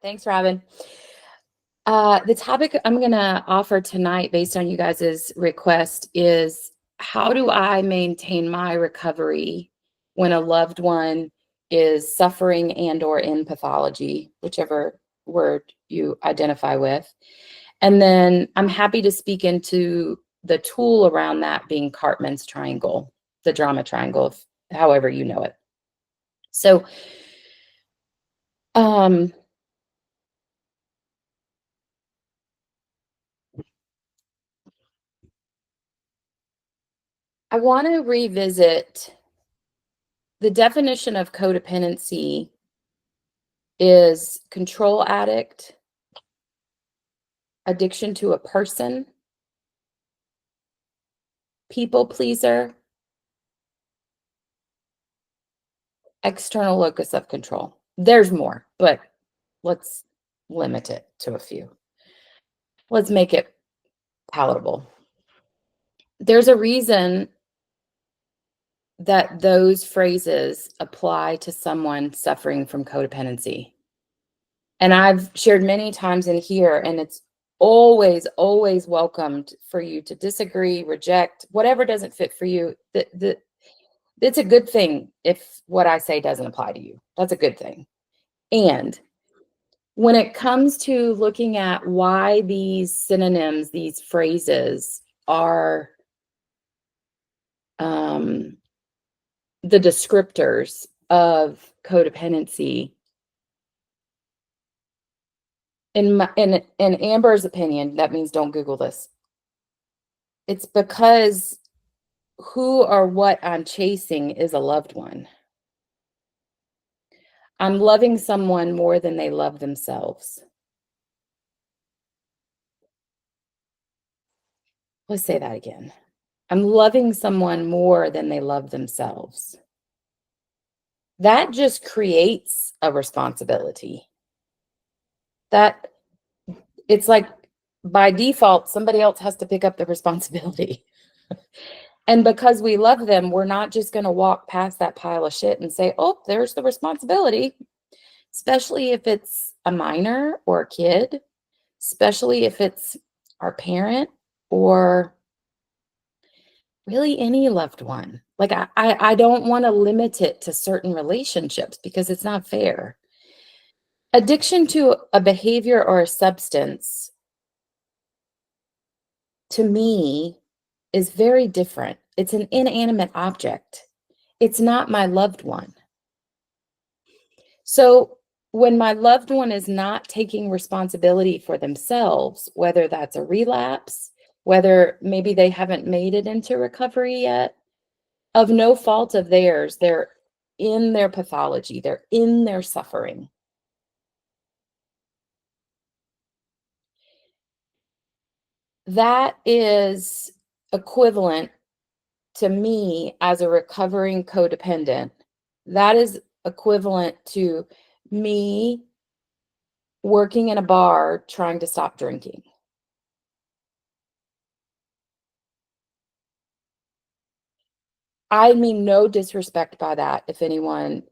Thanks, Robin. The topic I'm going to offer tonight, based on you guys' request, is how do I maintain my recovery when a loved one is suffering and/or in pathology, whichever word you identify with. And then I'm happy to speak into the tool around that being Cartman's triangle, the drama triangle, however you know it. So, um, I want to revisit the definition of codependency is control addict, addiction to a person, people pleaser, external locus of control. There's more, but let's limit it to a few. Let's make it palatable. There's a reason that those phrases apply to someone suffering from codependency. And I've shared many times in here, and it's always, always welcomed for you to disagree, reject, whatever doesn't fit for you. It's a good thing if what I say doesn't apply to you. That's a good thing. And when it comes to looking at why these synonyms, these phrases are the descriptors of codependency, in Amber's opinion, that means don't Google this. It's because who or what I'm chasing is a loved one. I'm loving someone more than they love themselves. Let's say that again. I'm loving someone more than they love themselves. That just creates a responsibility. That it's like by default, somebody else has to pick up the responsibility. And because we love them, we're not just going to walk past that pile of shit and say, oh, there's the responsibility, especially if it's a minor or a kid, especially if it's our parent or really any loved one. Like I don't want to limit it to certain relationships because it's not fair. Addiction to a behavior or a substance, to me, is very different. It's an inanimate object. It's not my loved one. So when my loved one is not taking responsibility for themselves, whether that's a relapse, whether maybe they haven't made it into recovery yet, of no fault of theirs, they're in their pathology, they're in their suffering. That is equivalent to me as a recovering codependent. That is equivalent to me working in a bar trying to stop drinking. I mean no disrespect by that if anyone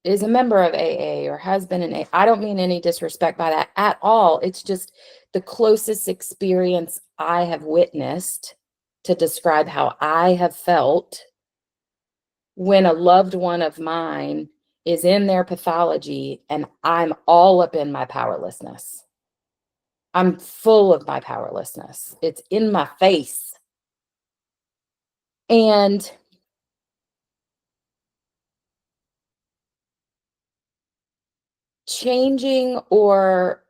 is a member of AA or has been in AA. I don't mean any disrespect by that at all. It's just the closest experience I have witnessed to describe how I have felt when a loved one of mine is in their pathology and I'm all up in my powerlessness. I'm full of my powerlessness. It's in my face. And changing or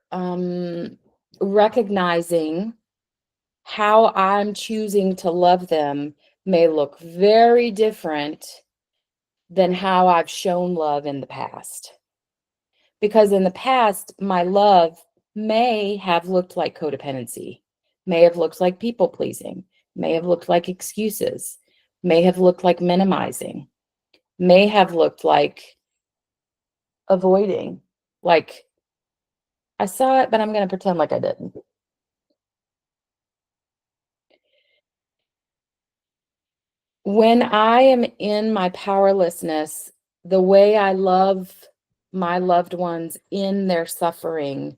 recognizing how I'm choosing to love them may look very different than how I've shown love in the past. Because in the past, my love may have looked like codependency, may have looked like people pleasing, may have looked like excuses, may have looked like minimizing, may have looked like avoiding, like I saw it, but I'm going to pretend like I didn't. When I am in my powerlessness, the way I love my loved ones in their suffering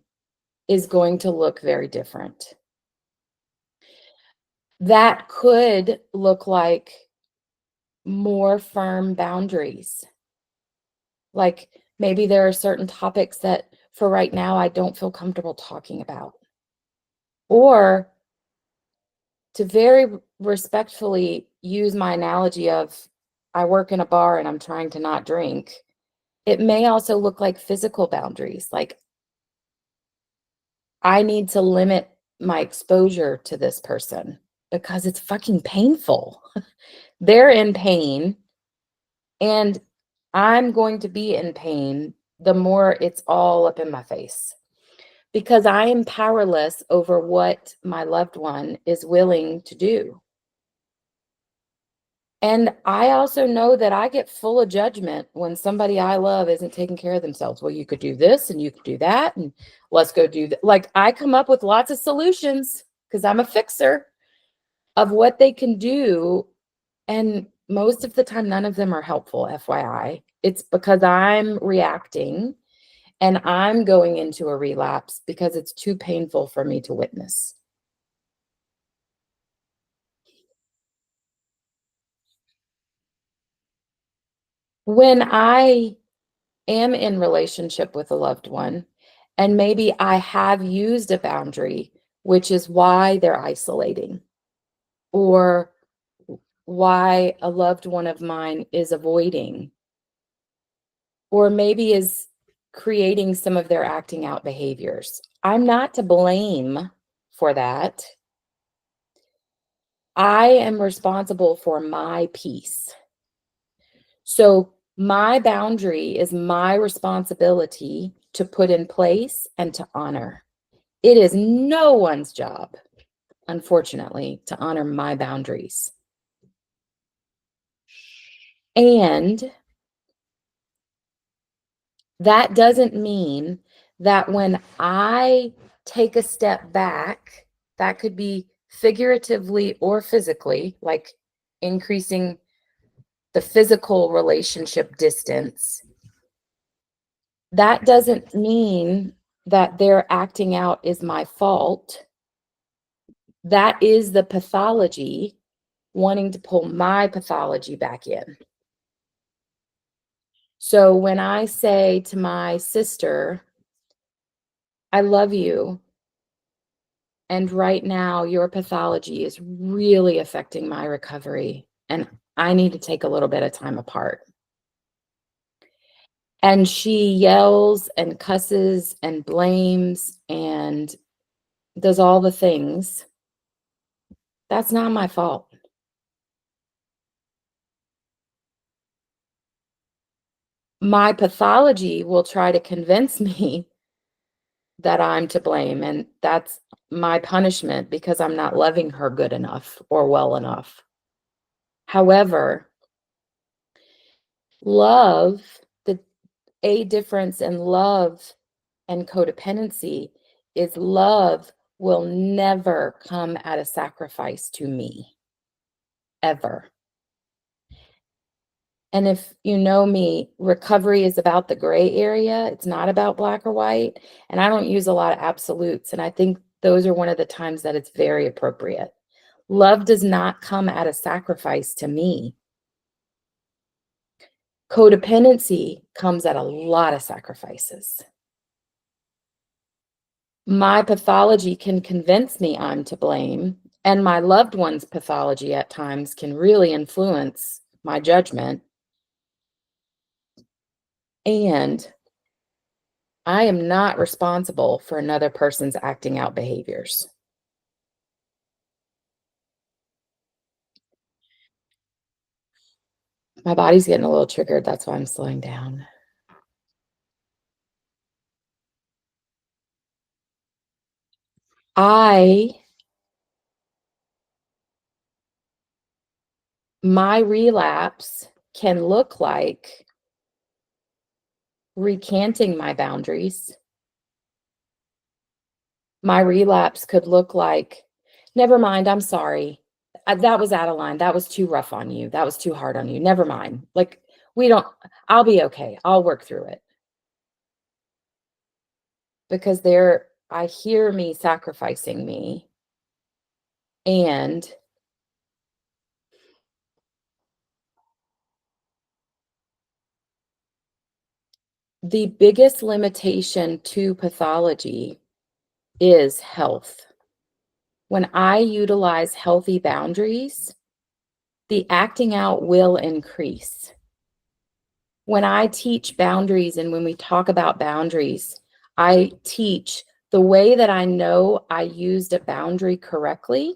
is going to look very different. That could look like more firm boundaries. Like maybe there are certain topics that for right now I don't feel comfortable talking about. Or to very respectfully use my analogy of I work in a bar and I'm trying to not drink. It may also look like physical boundaries. Like I need to limit my exposure to this person because it's fucking painful. They're in pain and I'm going to be in pain the more it's all up in my face because I am powerless over what my loved one is willing to do. And I also know that I get full of judgment when somebody I love isn't taking care of themselves. Well, you could do this and you could do that, and let's go do that. Like I come up with lots of solutions because I'm a fixer of what they can do. And most of the time, none of them are helpful, FYI. It's because I'm reacting and I'm going into a relapse because it's too painful for me to witness. When I am in relationship with a loved one, and maybe I have used a boundary, which is why they're isolating, or why a loved one of mine is avoiding, or maybe is creating some of their acting out behaviors. I'm not to blame for that. I am responsible for my peace. So my boundary is my responsibility to put in place and to honor. It is no one's job, unfortunately, to honor my boundaries. And that doesn't mean that when I take a step back, that could be figuratively or physically, like increasing the physical relationship distance. That doesn't mean that their acting out is my fault. That is the pathology wanting to pull my pathology back in. So when I say to my sister, I love you, and right now your pathology is really affecting my recovery, and I need to take a little bit of time apart. And she yells and cusses and blames and does all the things. That's not my fault. My pathology will try to convince me that I'm to blame, and that's my punishment because I'm not loving her good enough or well enough. However, love, the a difference in love and codependency is love will never come at a sacrifice to me, ever. And if you know me, recovery is about the gray area. It's not about black or white. And I don't use a lot of absolutes. And I think those are one of the times that it's very appropriate. Love does not come at a sacrifice to me. Codependency comes at a lot of sacrifices. My pathology can convince me I'm to blame, and my loved one's pathology at times can really influence my judgment. And I am not responsible for another person's acting out behaviors. My body's getting a little triggered. That's why I'm slowing down. I, my relapse can look like recanting my boundaries. My relapse could look like, never mind, I'm sorry. That was out of line. That was too rough on you. That was too hard on you. Never mind. Like, we don't, I'll be okay. I'll work through it. because I hear me sacrificing me, and the biggest limitation to pathology is health. When I utilize healthy boundaries, the acting out will increase. When I teach boundaries and when we talk about boundaries, I teach the way that I know I used a boundary correctly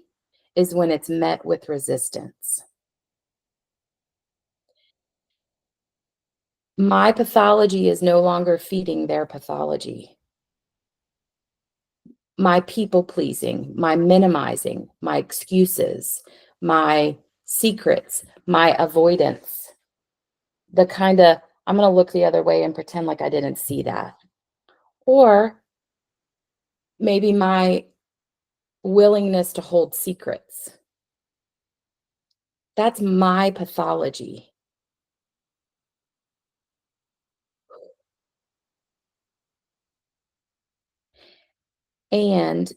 is when it's met with resistance. My pathology is no longer feeding their pathology. My people pleasing, my minimizing, my excuses, my secrets, my avoidance, the kind of, I'm going to look the other way and pretend like I didn't see that. Or maybe my willingness to hold secrets. That's my pathology. And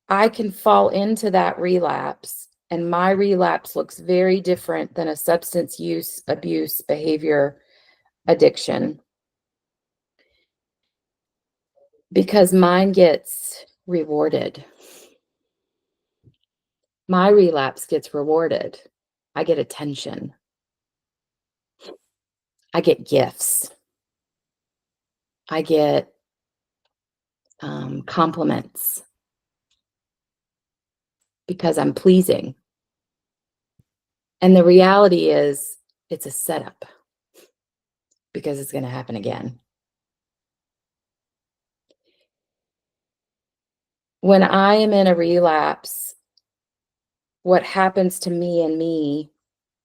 I can fall into that relapse, and my relapse looks very different than a substance use abuse behavior addiction because mine gets rewarded. My relapse gets rewarded. I get attention. I get gifts. I get compliments because I'm pleasing. And the reality is, it's a setup because it's going to happen again. When I am in a relapse, what happens to me and me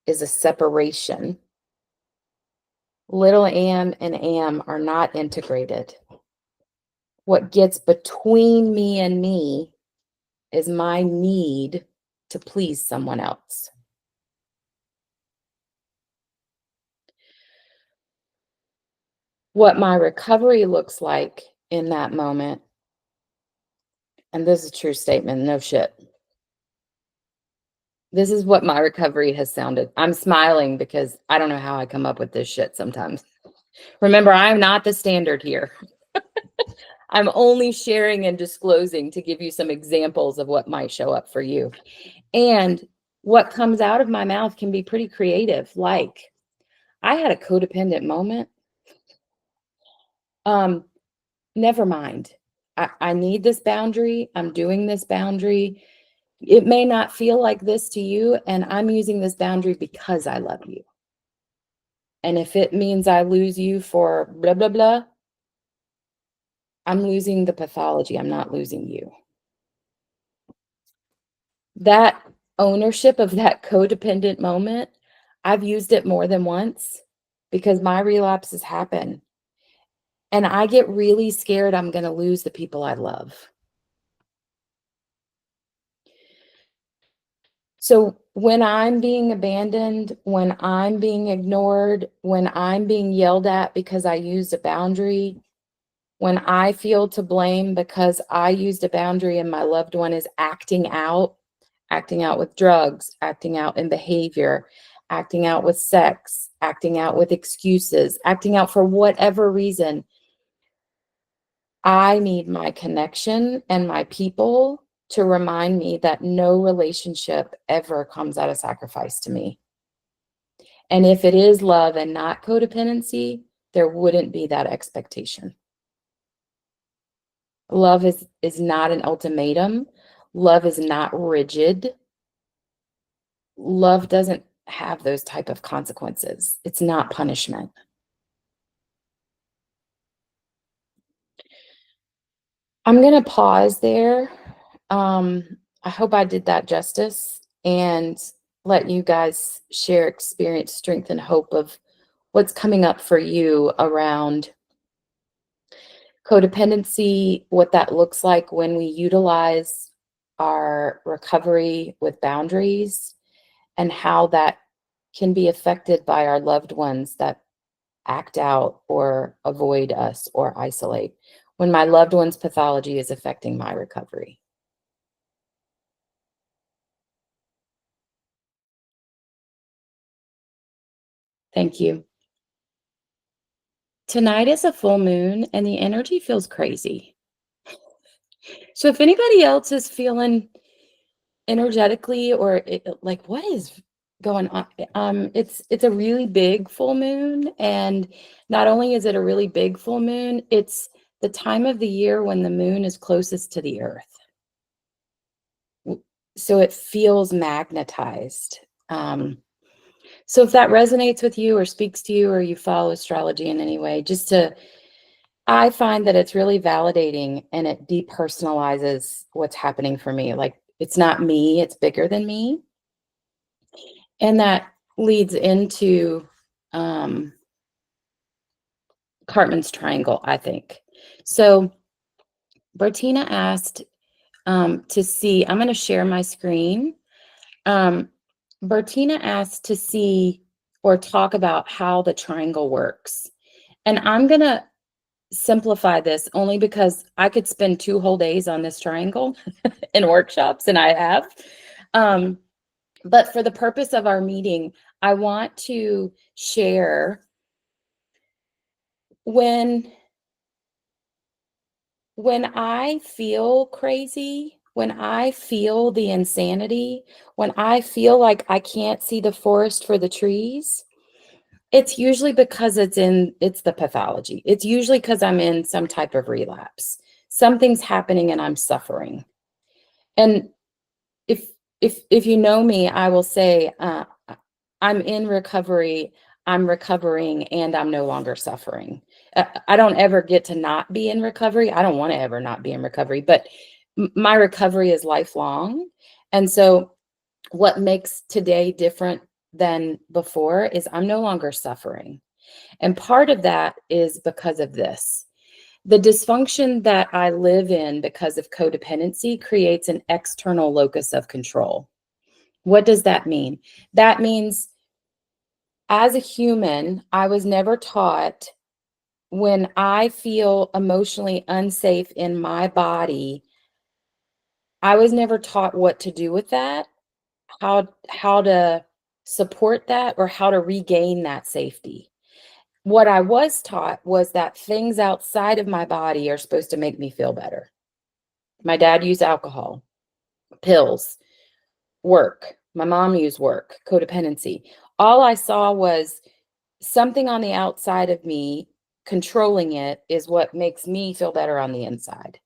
is a separation. Little am and am are not integrated. What gets between me and me is my need to please someone else. What my recovery looks like in that moment, and this is a true statement, no shit. This is what my recovery has sounded. I'm smiling because I don't know how I come up with this shit sometimes. Remember, I'm not the standard here. I'm only sharing and disclosing to give you some examples of what might show up for you. And what comes out of my mouth can be pretty creative. Like, I had a codependent moment. Never mind. I need this boundary. I'm doing this boundary. It may not feel like this to you, and I'm using this boundary because I love you. And if it means I lose you for blah, blah, blah, I'm losing the pathology. I'm not losing you. That ownership of that codependent moment, I've used it more than once because my relapses happen. And I get really scared I'm going to lose the people I love. So when I'm being abandoned, when I'm being ignored, when I'm being yelled at because I used a boundary, when I feel to blame because I used a boundary and my loved one is acting out with drugs, acting out in behavior, acting out with sex, acting out with excuses, acting out for whatever reason, I need my connection and my people to remind me that no relationship ever comes at a sacrifice to me. And if it is love and not codependency, there wouldn't be that expectation. Love is not an ultimatum. Love is not rigid. Love doesn't have those type of consequences. It's not punishment. I'm going to pause there. I hope I did that justice and let you guys share experience, strength, and hope of what's coming up for you around codependency, what that looks like when we utilize our recovery with boundaries, and how that can be affected by our loved ones that act out, or avoid us or isolate when my loved one's pathology is affecting my recovery. Thank you. Tonight is a full moon and the energy feels crazy. So if anybody else is feeling energetically or like what is going on, it's a really big full moon, and not only is it a really big full moon, it's the time of the year when the moon is closest to the earth. So it feels magnetized. Um, so if that resonates with you or speaks to you, or you follow astrology in any way, I find that it's really validating and it depersonalizes what's happening for me. Like it's not me, it's bigger than me. And that leads into um, Cartman's triangle, I think. So Bertina asked to see, I'm going to share my screen. Bertina asked to see or talk about how the triangle works. And I'm going to simplify this only because I could spend 2 whole days on this triangle in workshops, and I have. But for the purpose of our meeting, I want to share when I feel crazy, when I feel the insanity, when I feel like I can't see the forest for the trees, it's usually because it's the pathology. It's usually because I'm in some type of relapse. Something's happening and I'm suffering. And if if you know me, I will say I'm in recovery, I'm recovering, and I'm no longer suffering. I don't ever get to not be in recovery. I don't want to ever not be in recovery, but my recovery is lifelong. And so what makes today different than before is I'm no longer suffering. And part of that is because of this. The dysfunction that I live in because of codependency creates an external locus of control. What does that mean? That means as a human, I was never taught when I feel emotionally unsafe in my body, I was never taught what to do with that, how to support that, or how to regain that safety. What I was taught was that things outside of my body are supposed to make me feel better. My dad used alcohol, pills, work. My mom used work, codependency. All I saw was something on the outside of me controlling it is what makes me feel better on the inside.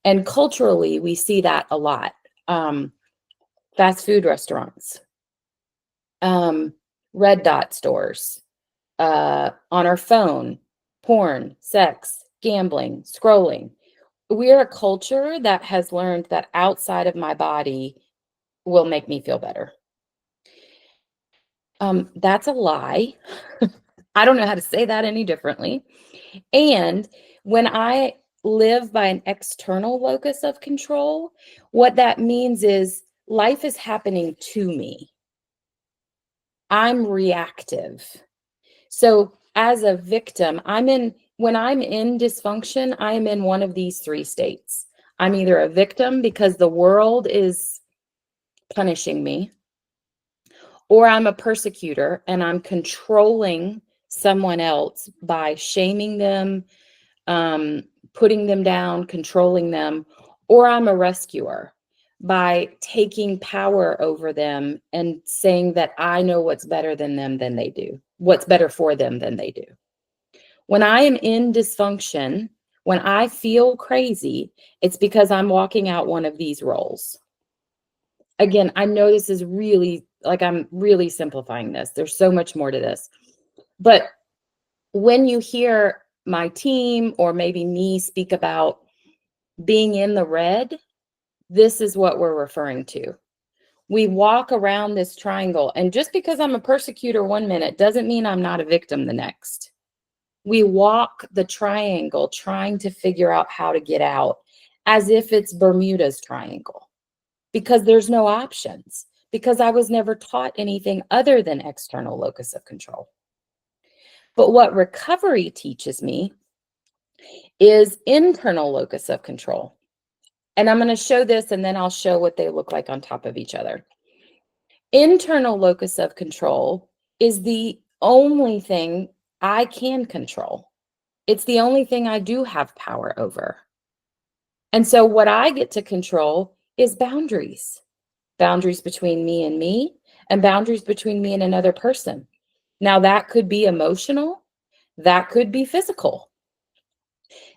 And culturally, we see that a lot. Fast food restaurants, red dot stores, on our phone, porn, sex, gambling, scrolling. We're a culture that has learned that outside of my body will make me feel better. That's a lie. I don't know how to say that any differently. And when I live by an external locus of control, what that means is life is happening to me. I'm reactive. So as a victim, when I'm in dysfunction, I am in one of these 3 states. I'm either a victim because the world is punishing me, or I'm a persecutor and I'm controlling someone else by shaming them, putting them down, controlling them, or I'm a rescuer by taking power over them and saying that I know what's better than them than they do, what's better for them than they do. When I am in dysfunction, when I feel crazy, it's because I'm walking out one of these roles. Again, I know this is really, like, I'm really simplifying this. There's so much more to this. But when you hear my team or maybe me speak about being in the red, this is what we're referring to. We walk around this triangle, and just because I'm a persecutor one minute doesn't mean I'm not a victim the next. We walk the triangle trying to figure out how to get out as if it's Bermuda's triangle, because there's no options, because I was never taught anything other than external locus of control. But what recovery teaches me is internal locus of control. And I'm going to show this, and then I'll show what they look like on top of each other. Internal locus of control is the only thing I can control. It's the only thing I do have power over. And so what I get to control is boundaries. Boundaries between me, and boundaries between me and another person. Now, that could be emotional, that could be physical.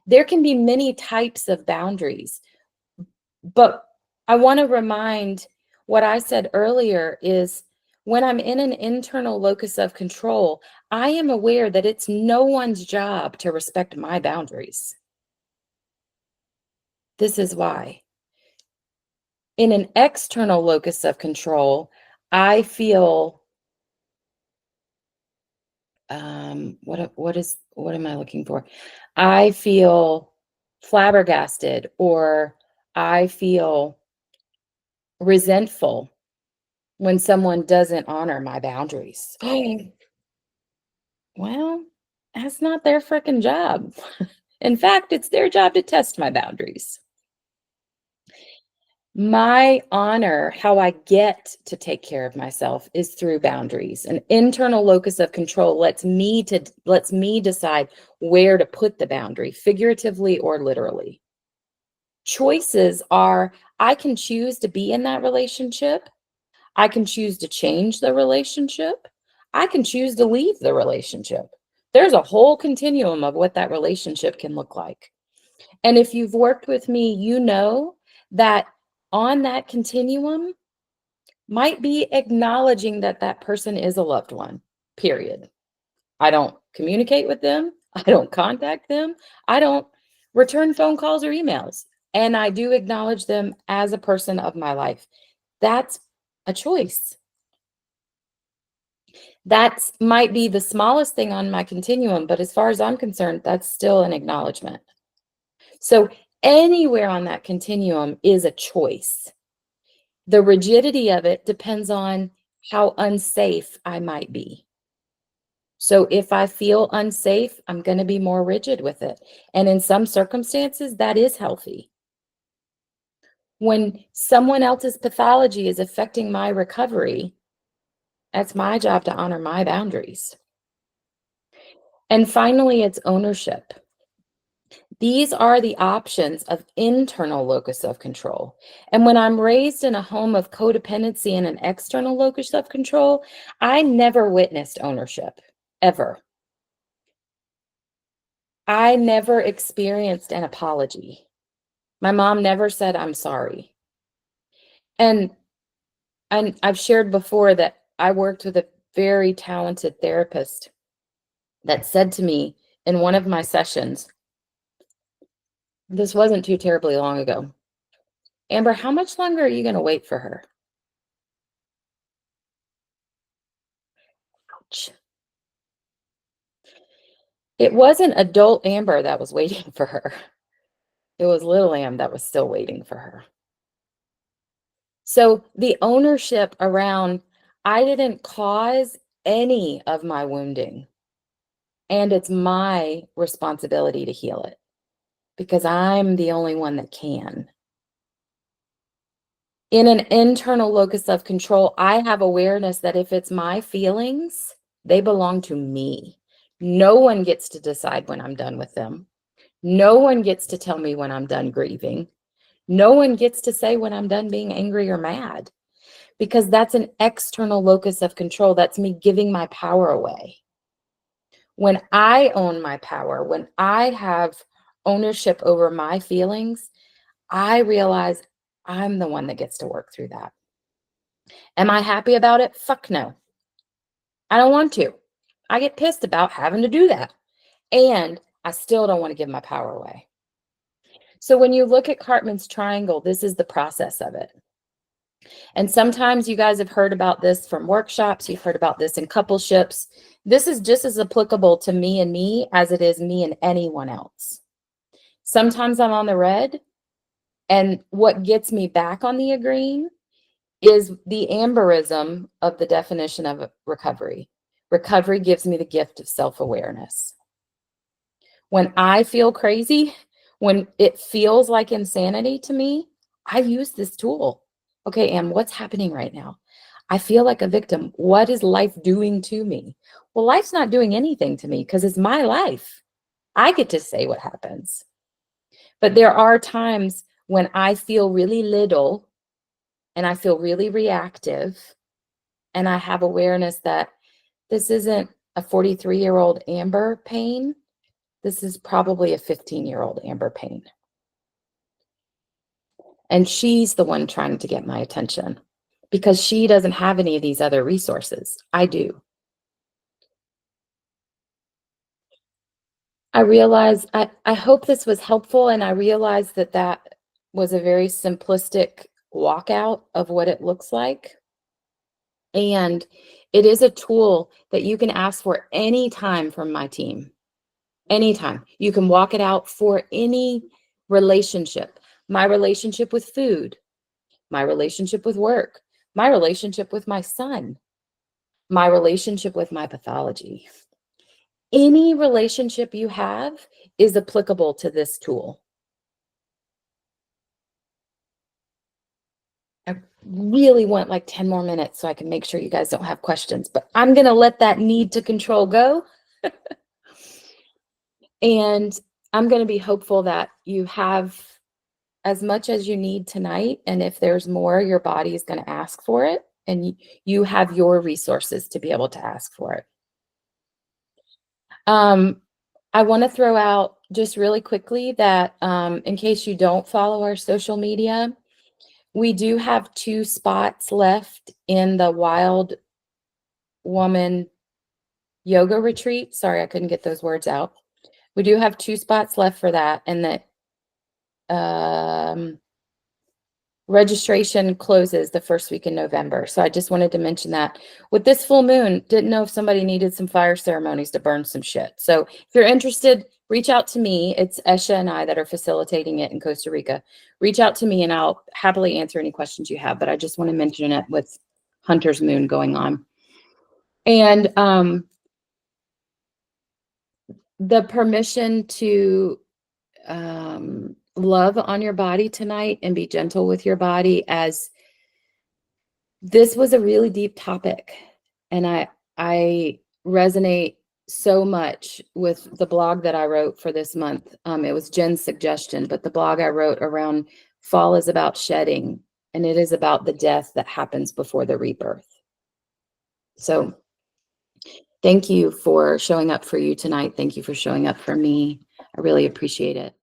There can be many types of boundaries, but I want to remind what I said earlier is when I'm in an internal locus of control, I am aware that it's no one's job to respect my boundaries. This is why. In an external locus of control, I feel what am I looking for? I feel flabbergasted, or I feel resentful when someone doesn't honor my boundaries. Well, that's not their freaking job. In fact, it's their job to test my boundaries. My honor, how I get to take care of myself, is through boundaries. An internal locus of control lets me decide where to put the boundary, figuratively or literally. Choices are, I can choose to be in that relationship. I can choose to change the relationship. I can choose to leave the relationship. There's a whole continuum of what that relationship can look like. And if you've worked with me, you know that on that continuum might be acknowledging that that person is a loved one, period. I don't communicate with them. I don't contact them. I don't return phone calls or emails. And I do acknowledge them as a person of my life. That's a choice. That might be the smallest thing on my continuum, but as far as I'm concerned, that's still an acknowledgement. So anywhere on that continuum is a choice. The rigidity of it depends on how unsafe I might be. So if I feel unsafe, I'm going to be more rigid with it. And in some circumstances, that is healthy. When someone else's pathology is affecting my recovery, that's my job to honor my boundaries. And finally, it's ownership. These are the options of internal locus of control. And when I'm raised in a home of codependency and an external locus of control, I never witnessed ownership, ever. I never experienced an apology. My mom never said, I'm sorry. And I've shared before that I worked with a very talented therapist that said to me in one of my sessions, this wasn't too terribly long ago, Amber, how much longer are you going to wait for her? Ouch. It wasn't adult Amber that was waiting for her. It was little Am that was still waiting for her. So the ownership around, I didn't cause any of my wounding, and it's my responsibility to heal it because I'm the only one that can. In an internal locus of control, I have awareness that if it's my feelings, they belong to me. No one gets to decide when I'm done with them. No one gets to tell me when I'm done grieving. No one gets to say when I'm done being angry or mad, because that's an external locus of control. That's me giving my power away. When I own my power, when I have ownership over my feelings, I realize I'm the one that gets to work through that. Am I happy about it? Fuck no. I don't want to. I get pissed about having to do that. And I still don't want to give my power away. So when you look at Cartman's triangle, this is the process of it. And sometimes you guys have heard about this from workshops. You've heard about this in coupleships. This is just as applicable to me and me as it is me and anyone else. Sometimes I'm on the red, and what gets me back on the green is the amberism of the definition of recovery. Recovery gives me the gift of self-awareness. When I feel crazy, when it feels like insanity to me, I use this tool. Okay, and what's happening right now? I feel like a victim. What is life doing to me? Well, life's not doing anything to me because it's my life. I get to say what happens. But there are times when I feel really little and I feel really reactive, and I have awareness that this isn't a 43-year-old Amber pain. This is probably a 15-year-old Amber pain. And she's the one trying to get my attention because she doesn't have any of these other resources. I do. I hope this was helpful, and I realize that that was a very simplistic walkout of what it looks like. And it is a tool that you can ask for anytime from my team. Anytime. You can walk it out for any relationship. My relationship with food, my relationship with work, my relationship with my son, my relationship with my pathology. Any relationship you have is applicable to this tool. I really want like 10 more minutes so I can make sure you guys don't have questions, but I'm going to let that need to control go. And I'm going to be hopeful that you have as much as you need tonight. And if there's more, your body is going to ask for it. And you have your resources to be able to ask for it. I want to throw out just really quickly that in case you don't follow our social media, we do have 2 spots left in the Wild Woman Yoga Retreat. Sorry, I couldn't get those words out. We do have 2 spots left for that, and that registration closes the first week in November. So I just wanted to mention that. With this full moon, didn't know if somebody needed some fire ceremonies to burn some shit. So if you're interested, reach out to me. It's Esha and I that are facilitating it in Costa Rica. Reach out to me and I'll happily answer any questions you have. But I just want to mention it with Hunter's Moon going on. And the permission to love on your body tonight and be gentle with your body, as this was a really deep topic, and I resonate so much with the blog that I wrote for this month. It was Jen's suggestion, but the blog I wrote around fall is about shedding, and it is about the death that happens before the rebirth. So thank you for showing up for you tonight. Thank you for showing up for me. I really appreciate it.